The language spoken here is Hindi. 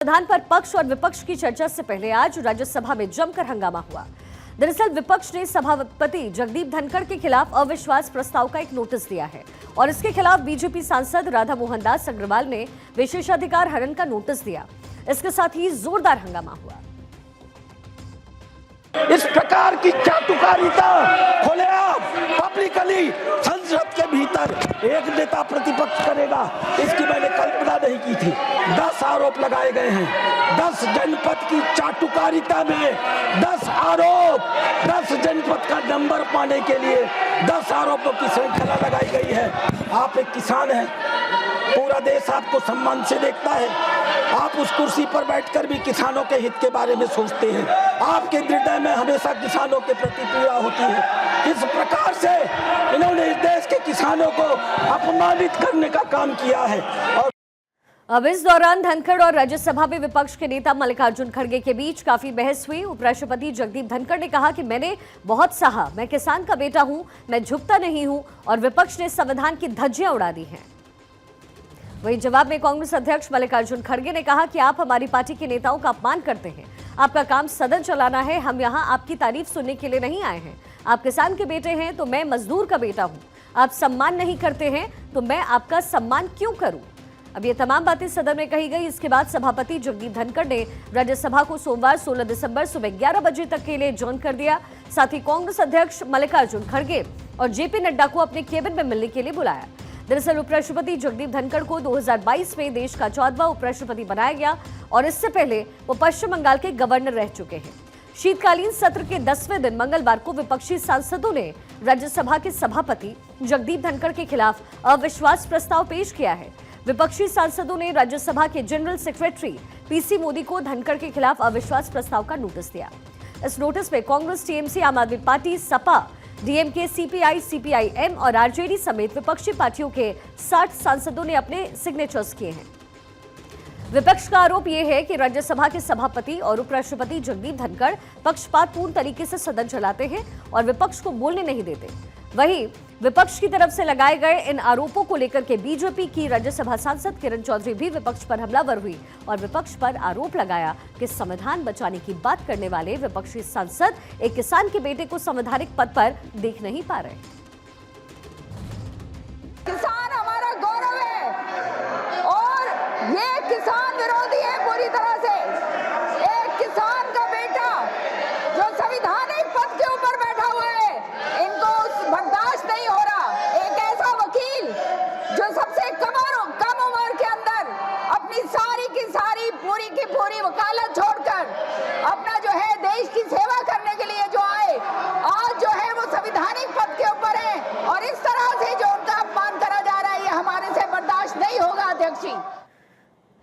संविधान पर पक्ष और विपक्ष की चर्चा से पहले आज राज्यसभा में जमकर हंगामा हुआ। दरअसल विपक्ष ने सभापति जगदीप धनखड़ के खिलाफ अविश्वास प्रस्ताव का एक नोटिस दिया है और इसके खिलाफ बीजेपी सांसद राधा मोहन दास अग्रवाल ने विशेषाधिकार हनन का नोटिस दिया। इसके साथ ही जोरदार हंगामा हुआ। इस प्रकार की चाटुकारिता खुलेआम पब्लिकली संसद के भीतर एक नेता प्रतिपक्ष करेगा, इसकी मैंने कल्पना नहीं की थी। 10 आरोप लगाए गए हैं। 10 जनपद की चाटुकारिता में 10 आरोप, 10 जनपद का नंबर पाने के लिए 10 आरोपों की श्रृंखला लगाई गई है। आप एक किसान हैं, पूरा देश आपको सम्मान से देखता है। आप उस कुर्सी पर बैठकर भी किसानों के हित के बारे में सोचते हैं। आपके हृदय में हमेशा किसानों के प्रति पीड़ा होती है। इस प्रकार से इन्होंने इस देश के किसानों को अपमानित करने का काम किया है। और अब इस दौरान धनखड़ और राज्यसभा में विपक्ष के नेता मल्लिकार्जुन खड़गे के बीच काफी बहस हुई। उपराष्ट्रपति जगदीप धनखड़ ने कहा कि मैंने बहुत सहा, मैं किसान का बेटा हूं, मैं झुकता नहीं हूं, और विपक्ष ने संविधान की धज्जियां उड़ा दी हैं। वहीं जवाब में कांग्रेस अध्यक्ष मल्लिकार्जुन खड़गे ने कहा कि आप हमारी पार्टी के नेताओं का अपमान करते हैं। आपका काम सदन चलाना है, हम यहां आपकी तारीफ सुनने के लिए नहीं आए हैं। आप किसान के बेटे हैं तो मैं मजदूर का बेटा हूं। आप सम्मान नहीं करते हैं तो मैं आपका सम्मान क्यों करूं? अब ये तमाम बातें सदन में कही गई। इसके बाद सभापति जगदीप धनखड़ ने राज्यसभा को सोमवार 16 दिसंबर सुबह 11 बजे तक के लिए एडजॉर्न कर दिया। साथ ही कांग्रेस अध्यक्ष मल्लिकार्जुन खड़गे और जेपी नड्डा को अपने केबिन में मिलने के लिए बुलाया। दरअसल उपराष्ट्रपति जगदीप धनखड़ को 2022 में देश का 14वां उपराष्ट्रपति बनाया गया और इससे पहले वो पश्चिम बंगाल के गवर्नर रह चुके हैं। शीतकालीन सत्र के 10वें दिन मंगलवार को विपक्षी सांसदों ने राज्यसभा के सभापति जगदीप धनखड़ के खिलाफ अविश्वास प्रस्ताव पेश किया है। विपक्षी सांसदों ने राज्यसभा के जनरल सेक्रेटरी पीसी मोदी को धनखड़ के खिलाफ अविश्वास प्रस्ताव का नोटिस दिया। इस नोटिस में कांग्रेस, टीएमसी, आम आदमी party, Sapa, DMK, CPI, CPIM और आरजेडी समेत विपक्षी पार्टियों के 60 सांसदों ने अपने सिग्नेचर्स किए हैं। विपक्ष का आरोप यह है कि राज्यसभा के सभापति और उपराष्ट्रपति जगदीप धनखड़ पक्षपातपूर्ण तरीके से सदन चलाते हैं और विपक्ष को बोलने नहीं देते। वहीं विपक्ष की तरफ से लगाए गए इन आरोपों को लेकर के बीजेपी की राज्यसभा सांसद किरण चौधरी भी विपक्ष पर हमलावर हुई और विपक्ष पर आरोप लगाया कि संविधान बचाने की बात करने वाले विपक्षी सांसद एक किसान के बेटे को संवैधानिक पद पर देख नहीं पा रहे। किसान हमारा गौरव है और ये किसान विरोधी है पूरी तरह से।